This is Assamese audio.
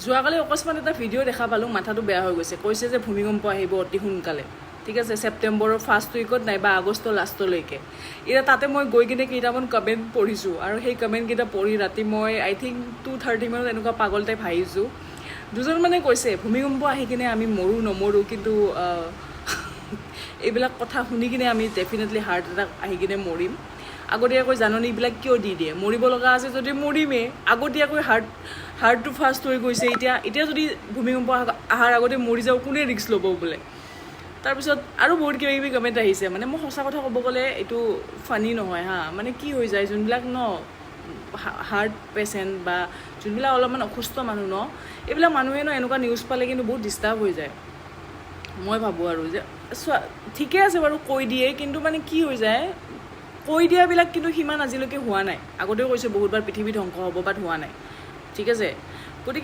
যোৱাকালি অকস্মাত এটা ভিডিঅ' দেখা পালোঁ, মাথাটো বেয়া হৈ গৈছে। কৈছে যে ভূমিকম্প আহিব অতি সোনকালে, ঠিক আছে, ছেপ্টেম্বৰৰ ফাৰ্ষ্ট উইকত নাইবা আগষ্টৰ লাষ্টলৈকে। এতিয়া তাতে মই গৈ কিনে কেইটামান কমেণ্ট পঢ়িছোঁ, আৰু সেই কমেণ্টকেইটা পঢ়ি ৰাতি মই আই থিংক 2:30 মানত এনেকুৱা পাগল টাইপ হাঁহিছোঁ। দুজন মানে কৈছে ভূমিকম্প আহি কিনে আমি মৰোঁ নমৰোঁ, কিন্তু এইবিলাক কথা শুনি কিনে আমি ডেফিনেটলি হাৰ্ট এটাক আহি কিনে মৰিম। আগতীয়াকৈ জাননীবিলাক কিয় দি দিয়ে? মৰিব লগা আছে যদি মৰিমেই। আগতীয়াকৈ হাৰ্টটো ফাৰ্ষ্ট হৈ গৈছে। এতিয়া যদি ভূমিকম্প অহাৰ আগতে মৰি যাওঁ, কোনে ৰিস্ক ল'ব বোলে। তাৰপিছত আৰু বহুত কিবা কিবি কমেণ্ট আহিছে। মানে মই সঁচা কথা ক'ব গ'লে এইটো ফানি নহয় হা, মানে কি হৈ যায় যোনবিলাক হাৰ্ট পেচেণ্ট বা যোনবিলাক অলপমান অসুস্থ মানুহ এইবিলাক মানুহে এনেকুৱা নিউজ পালে কিন্তু বহুত ডিষ্টাৰ্ব হৈ যায়। মই ভাবোঁ আৰু যে ঠিকে আছে বাৰু কৈ দিয়ে, কিন্তু মানে কি হৈ যায়, কৈ দিয়াবিলাক কিন্তু সিমান আজিলৈকে হোৱা নাই। আগতেও কৈছে বহুতবাৰ পৃথিৱী ধ্বংস হ'ব, বাট হোৱা নাই, ঠিক আছে।